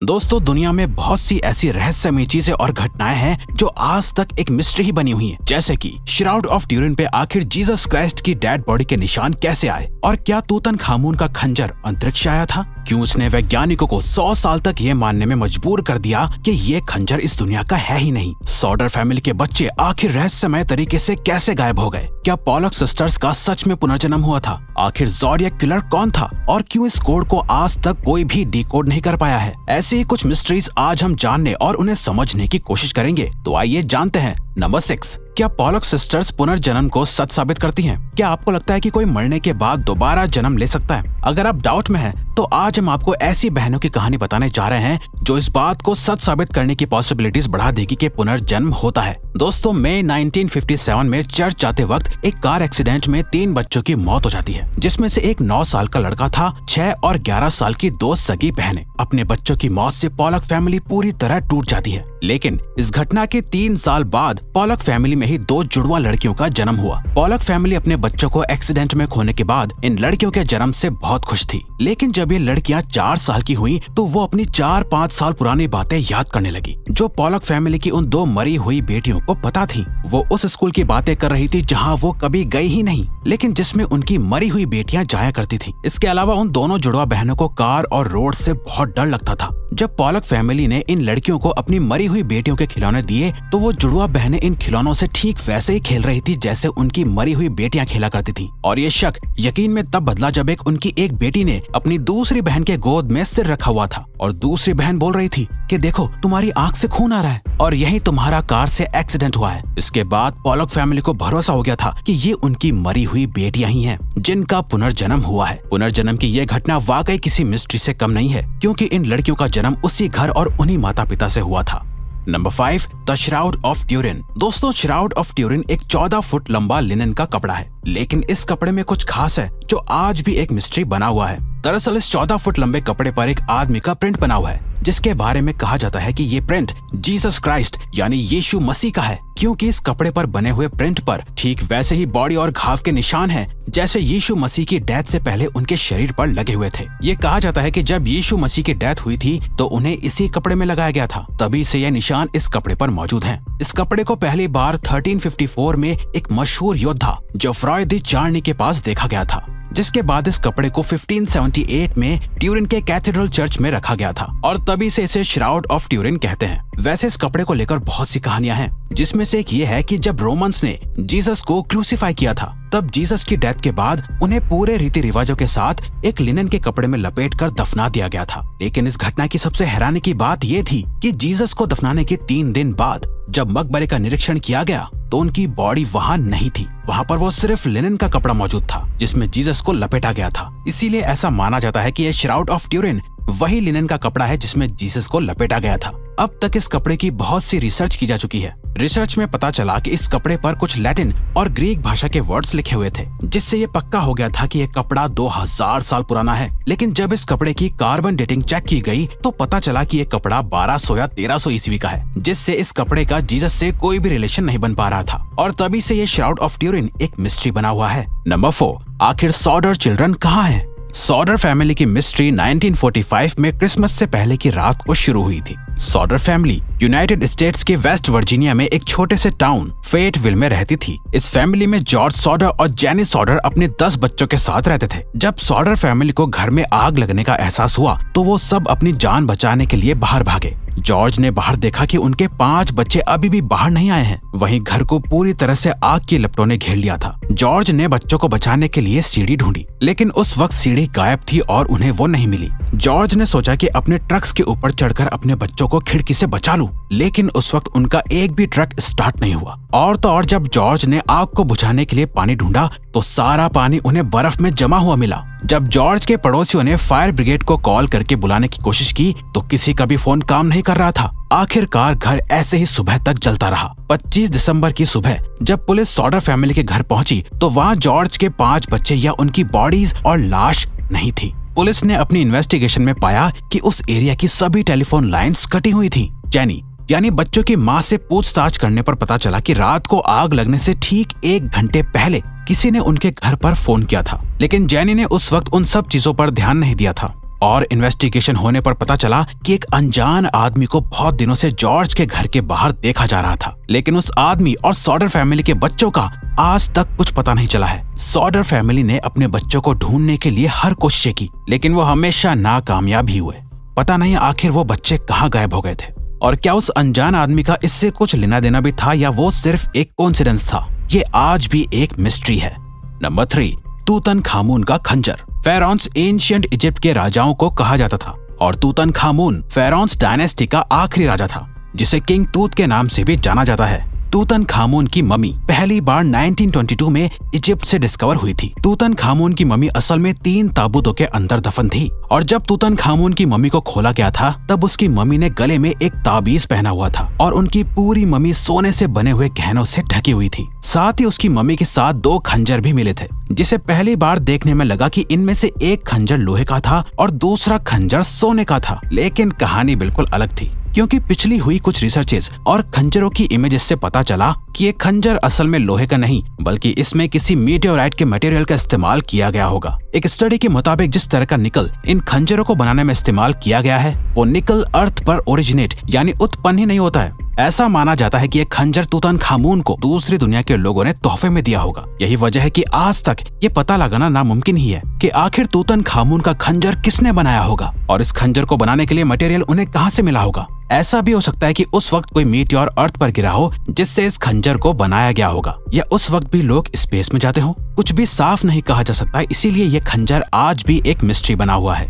दोस्तों, दुनिया में बहुत सी ऐसी रहस्यमयी चीजें और घटनाएं हैं जो आज तक एक मिस्ट्री ही बनी हुई है। जैसे कि श्राउड ऑफ ट्यूरिन पे आखिर जीसस क्राइस्ट की डेड बॉडी के निशान कैसे आए, और क्या तूतनखामुन का खंजर अंतरिक्ष से आया था? क्यों उसने वैज्ञानिकों को 100 साल तक ये मानने में मजबूर कर दिया कि ये खंजर इस दुनिया का है ही नहीं? सॉडर फैमिली के बच्चे आखिर रहस्यमय तरीके से कैसे गायब हो गए? क्या पॉलक सिस्टर्स का सच में पुनर्जन्म हुआ था? आखिर ज़ोडिएक किलर कौन था और क्यों इस कोड को आज तक कोई भी डिकोड नहीं कर पाया है? ऐसी ही कुछ मिस्ट्रीज आज हम जानने और उन्हें समझने की कोशिश करेंगे। तो आइए जानते हैं। नंबर 6, क्या पॉलक सिस्टर्स पुनर्जन्म को सच साबित करती हैं? क्या आपको लगता है कि कोई मरने के बाद दोबारा जन्म ले सकता है? अगर आप डाउट में हैं, तो आज हम आपको ऐसी बहनों की कहानी बताने जा रहे हैं जो इस बात को सच साबित करने की पॉसिबिलिटीज बढ़ा देगी कि पुनर्जन्म होता है। दोस्तों, मई 1957 में चर्च जाते वक्त एक कार एक्सीडेंट में 3 बच्चों की मौत हो जाती है, जिसमें से एक 9 साल का लड़का था। 6 और 11 साल की 2 सगी बहनें। अपने बच्चों की मौत से पॉलक फैमिली पूरी तरह टूट जाती है। लेकिन इस घटना के 3 साल बाद पॉलक फैमिली में ही 2 जुड़वा लड़कियों का जन्म हुआ। पॉलक फैमिली अपने बच्चों को एक्सीडेंट में खोने के बाद इन लड़कियों के जन्म से बहुत खुश थी। लेकिन जब ये लड़कियां 4 साल की हुई तो वो अपनी 4-5 साल पुरानी बातें याद करने लगी, जो पॉलक फैमिली की उन 2 मरी हुई बेटियों को पता थी। वो उस स्कूल की बातें कर रही थी जहाँ वो कभी गई ही नहीं, लेकिन जिसमें उनकी मरी हुई बेटियां जाया करती थी। इसके अलावा उन दोनों जुड़वा बहनों को कार और रोड से बहुत डर लगता था। जब पॉलक फैमिली ने इन लड़कियों को अपनी मरी हुई बेटियों के खिलौने दिए, तो वो जुड़वा बहनें इन खिलौनों से ठीक वैसे ही खेल रही थी जैसे उनकी मरी हुई बेटियां खेला करती थी। और ये शक यकीन में तब बदला जब उनकी एक बेटी ने अपनी दूसरी बहन के गोद में सिर रखा हुआ था और दूसरी बहन बोल रही थी कि देखो, तुम्हारी आंख से खून आ रहा है और यही तुम्हारा कार से एक्सीडेंट हुआ है। इसके बाद पॉलक फैमिली को भरोसा हो गया था कि ये उनकी मरी हुई बेटियां ही हैं जिनका पुनर्जन्म हुआ है। पुनर्जन्म की ये घटना वाकई किसी मिस्ट्री से कम नहीं है, क्योंकि इन लड़कियों का जन्म उसी घर और उन्हीं माता पिता से हुआ था। Number 5, the shroud of Turin. दोस्तों, श्राउड ऑफ ट्यूरिन एक 14 फुट लंबा लिनन का कपड़ा है, लेकिन इस कपड़े में कुछ खास है जो आज भी एक मिस्ट्री बना हुआ है। दरअसल इस 14 फुट लंबे कपड़े पर एक आदमी का प्रिंट बना हुआ है, जिसके बारे में कहा जाता है कि ये प्रिंट जीसस क्राइस्ट यानी यीशु मसीह का है, क्योंकि इस कपड़े पर बने हुए प्रिंट पर ठीक वैसे ही बॉडी और घाव के निशान हैं जैसे यीशु मसीह की डेथ से पहले उनके शरीर पर लगे हुए थे। ये कहा जाता है कि जब यीशु मसीह की डेथ हुई थी तो उन्हें इसी कपड़े में लगाया गया था, तभी से यह निशान इस कपड़े पर मौजूद हैं। इस कपड़े को पहली बार 1354 में एक मशहूर योद्धा जोफ्रॉय दी चार्नी के पास देखा गया था, जिसके बाद इस कपड़े को 1578 में ट्यूरिन के कैथेड्रल चर्च में रखा गया था और तभी से इसे श्राउड ऑफ ट्यूरिन कहते हैं। वैसे इस कपड़े को लेकर बहुत सी कहानियां हैं, जिसमें से एक ये है कि जब रोमन्स ने जीसस को क्रूसीफाई किया था, तब जीसस की डेथ के बाद उन्हें पूरे रीति रिवाजों के साथ एक लिनन के कपड़े में लपेटकर दफना दिया गया था। लेकिन इस घटना की सबसे हैरानी की बात ये थी कि जीसस को दफनाने के 3 दिन बाद जब मकबरे का निरीक्षण किया गया तो उनकी बॉडी वहाँ नहीं थी। वहाँ पर वो सिर्फ लिनन का कपड़ा मौजूद था जिसमें जीसस को लपेटा गया था। इसीलिए ऐसा माना जाता है कि यह श्राउड ऑफ ट्यूरिन वही लिनन का कपड़ा है जिसमें जीसस को लपेटा गया था। अब तक इस कपड़े की बहुत सी रिसर्च की जा चुकी है। रिसर्च में पता चला कि इस कपड़े पर कुछ लैटिन और ग्रीक भाषा के वर्ड्स लिखे हुए थे, जिससे ये पक्का हो गया था कि ये कपड़ा 2000 साल पुराना है। लेकिन जब इस कपड़े की कार्बन डेटिंग चेक की गई तो पता चला कि ये कपड़ा 1200 या 1300 ईस्वी का है, जिससे इस कपड़े का जीसस से कोई भी रिलेशन नहीं बन पा रहा था और तभी से ये श्राउड ऑफ ट्यूरिन एक मिस्ट्री बना हुआ है। नंबर 4, आखिर सॉडर चिल्ड्रन कहाँ हैं? सॉडर फैमिली की मिस्ट्री 1945 में क्रिसमस से पहले की रात को शुरू हुई थी। सॉडर फैमिली यूनाइटेड स्टेट्स के वेस्ट वर्जीनिया में एक छोटे से टाउन फेटविल में रहती थी। इस फैमिली में जॉर्ज सॉडर और जेनी सॉडर अपने 10 बच्चों के साथ रहते थे। जब सॉडर फैमिली को घर में आग लगने का एहसास हुआ तो वो सब अपनी जान बचाने के लिए बाहर भागे। जॉर्ज ने बाहर देखा कि उनके 5 बच्चे अभी भी बाहर नहीं आए हैं। वहीं घर को पूरी तरह से आग की लपटों ने घेर लिया था। जॉर्ज ने बच्चों को बचाने के लिए सीढ़ी ढूंढी, लेकिन उस वक्त सीढ़ी गायब थी और उन्हें वो नहीं मिली। जॉर्ज ने सोचा कि अपने ट्रक्स के ऊपर चढ़कर अपने बच्चों को खिड़की से बचा लूं, लेकिन उस वक्त उनका एक भी ट्रक स्टार्ट नहीं हुआ। और तो और जब जॉर्ज ने आग को बुझाने के लिए पानी ढूंढा तो सारा पानी उन्हें बर्फ में जमा हुआ मिला। जब जॉर्ज के पड़ोसियों ने फायर ब्रिगेड को कॉल करके बुलाने की कोशिश की तो किसी का भी फोन काम नहीं कर रहा था। आखिरकार घर ऐसे ही सुबह तक जलता रहा। 25 दिसंबर की सुबह जब पुलिस सॉडर फैमिली के घर पहुंची तो वहां जॉर्ज के 5 बच्चे या उनकी बॉडीज और लाश नहीं थी। पुलिस ने अपनी इन्वेस्टिगेशन में पाया कि उस एरिया की सभी टेलीफोन लाइंस कटी हुई थी। जेनी यानी बच्चों की मां से पूछताछ करने पर पता चला कि रात को आग लगने से ठीक 1 घंटे पहले किसी ने उनके घर पर फोन किया था, लेकिन जेनी ने उस वक्त उन सब चीजों पर ध्यान नहीं दिया था। और इन्वेस्टिगेशन होने पर पता चला कि एक अनजान आदमी को बहुत दिनों से जॉर्ज के घर के बाहर देखा जा रहा था, लेकिन उस आदमी और सॉडर फैमिली के बच्चों का आज तक कुछ पता नहीं चला है। सॉडर फैमिली ने अपने बच्चों को ढूंढने के लिए हर कोशिश की, लेकिन वो हमेशा नाकामयाब ही हुए। पता नहीं आखिर वो बच्चे कहाँ गायब हो गए थे, और क्या उस अनजान आदमी का इससे कुछ लेना देना भी था या वो सिर्फ एक कोइंसिडेंस था? ये आज भी एक मिस्ट्री है। नंबर 3, तूतनखामुन का खंजर। फेरोन्स एंशिएंट इजिप्ट के राजाओं को कहा जाता था और तूतनखामुन फेरोन्स डायनेस्टी का आखिरी राजा था, जिसे किंग तूत के नाम से भी जाना जाता है। तूतनखामुन की मम्मी पहली बार 1922 में इजिप्ट से डिस्कवर हुई थी। तूतनखामुन की मम्मी असल में 3 ताबूतों के अंदर दफन थी, और जब तूतनखामुन की मम्मी को खोला गया था तब उसकी मम्मी ने गले में एक ताबीज पहना हुआ था और उनकी पूरी मम्मी सोने से बने हुए गहनों से ढकी हुई थी। साथ ही उसकी मम्मी के साथ 2 खंजर भी मिले थे, जिसे पहली बार देखने में लगा कि इनमें से एक खंजर लोहे का था और दूसरा खंजर सोने का था। लेकिन कहानी बिल्कुल अलग थी, क्योंकि पिछली हुई कुछ रिसर्चेस और खंजरों की इमेजेस से पता चला कि ये खंजर असल में लोहे का नहीं, बल्कि इसमें किसी मीटियोराइट के मटेरियल का इस्तेमाल किया गया होगा। एक स्टडी के मुताबिक जिस तरह का निकल इन खंजरों को बनाने में इस्तेमाल किया गया है, वो निकल अर्थ पर ओरिजिनेट यानी उत्पन्न ही नहीं होता है। ऐसा माना जाता है कि ये खंजर तूतनखामुन को दूसरी दुनिया के लोगों ने तोहफे में दिया होगा। यही वजह है कि आज तक ये पता लगाना नामुमकिन ही है कि आखिर तूतनखामुन का खंजर किसने बनाया होगा और इस खंजर को बनाने के लिए मटेरियल उन्हें कहां से मिला होगा। ऐसा भी हो सकता है कि उस वक्त कोई मीटियोर अर्थ पर गिरा हो जिससे इस खंजर को बनाया गया होगा, या उस वक्त भी लोग स्पेस में जाते हो। कुछ भी साफ नहीं कहा जा सकता, इसीलिए ये खंजर आज भी एक मिस्ट्री बना हुआ है।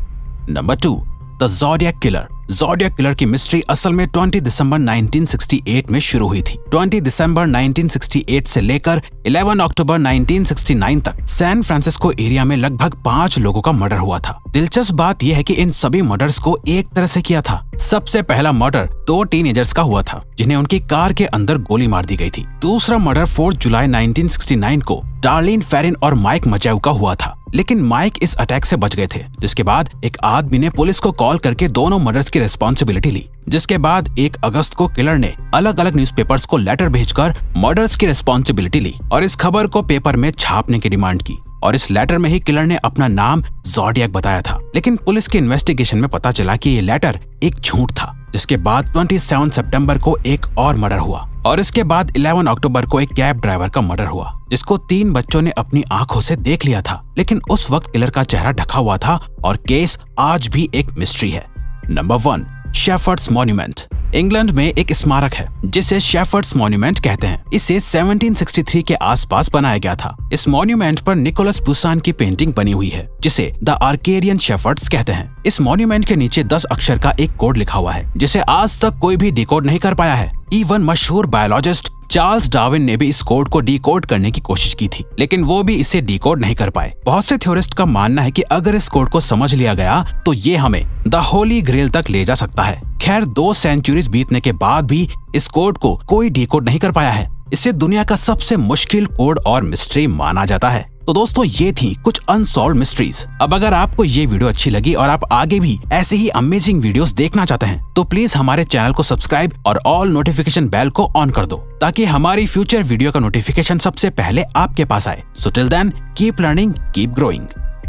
Number 2, the zodiac killer. Zodiac killer की मिस्ट्री असल में 20 दिसंबर 1968 में शुरू हुई थी। 20 दिसंबर 1968 से लेकर 11 अक्टूबर 1969 तक सैन फ्रांसिस्को एरिया में लगभग 5 लोगों का मर्डर हुआ था। दिलचस्प बात यह है कि इन सभी मर्डर्स को एक तरह से किया था। सबसे पहला मर्डर 2 टीनेजर्स का हुआ था, जिन्हें उनकी कार के अंदर गोली मार दी गई थी। दूसरा मर्डर 4 जुलाई 1969 को डार्लिन फेरिन और माइक मचेव का हुआ था, लेकिन माइक इस अटैक से बच गए थे। जिसके बाद एक आदमी ने पुलिस को कॉल करके दोनों मर्डर्स की रिस्पॉन्सिबिलिटी ली, जिसके बाद 1 अगस्त को किलर ने अलग अलग न्यूज़पेपर्स को लेटर भेजकर मर्डर्स की रिस्पॉन्सिबिलिटी ली और इस खबर को पेपर में छापने की डिमांड की, और इस लेटर में ही किलर ने अपना नाम ज़ोडिएक बताया था। लेकिन पुलिस की इन्वेस्टिगेशन में पता चला कि ये लेटर एक झूठ था। जिसके बाद 27 सितंबर को एक और मर्डर हुआ, और इसके बाद 11 अक्टूबर को एक कैब ड्राइवर का मर्डर हुआ, जिसको 3 बच्चों ने अपनी आंखों से देख लिया था। लेकिन उस वक्त किलर का चेहरा ढका हुआ था और केस आज भी एक मिस्ट्री है। Number 1, shepherd's monument. इंग्लैंड में एक स्मारक है जिसे शेफर्ड्स मॉन्यूमेंट कहते हैं। इसे 1763 के आसपास बनाया गया था। इस मॉन्यूमेंट पर निकोलस बुसान की पेंटिंग बनी हुई है, जिसे द आर्केडियन शेफर्ड्स कहते हैं। इस मॉन्यूमेंट के नीचे 10 अक्षर का एक कोड लिखा हुआ है, जिसे आज तक कोई भी डिकोड नहीं कर पाया है। इवन मशहूर बायोलॉजिस्ट चार्ल्स डार्विन ने भी इस कोड को डिकोड करने की कोशिश की थी, लेकिन वो भी इसे डिकोड नहीं कर पाए। बहुत से थ्योरिस्ट का मानना है कि अगर इस कोड को समझ लिया गया तो ये हमें द होली ग्रेल तक ले जा सकता है। खैर 2 सेंचुरीज बीतने के बाद भी इस कोड को कोई डिकोड नहीं कर पाया है। इसे दुनिया का सबसे मुश्किल कोड और मिस्ट्री माना जाता है। तो दोस्तों, ये थी कुछ अनसॉल्व्ड मिस्ट्रीज। अब अगर आपको ये वीडियो अच्छी लगी और आप आगे भी ऐसे ही अमेजिंग वीडियोस देखना चाहते हैं, तो प्लीज हमारे चैनल को सब्सक्राइब और ऑल नोटिफिकेशन बेल को ऑन कर दो, ताकि हमारी फ्यूचर वीडियो का नोटिफिकेशन सबसे पहले आपके पास आए। So till then, keep learning, keep growing.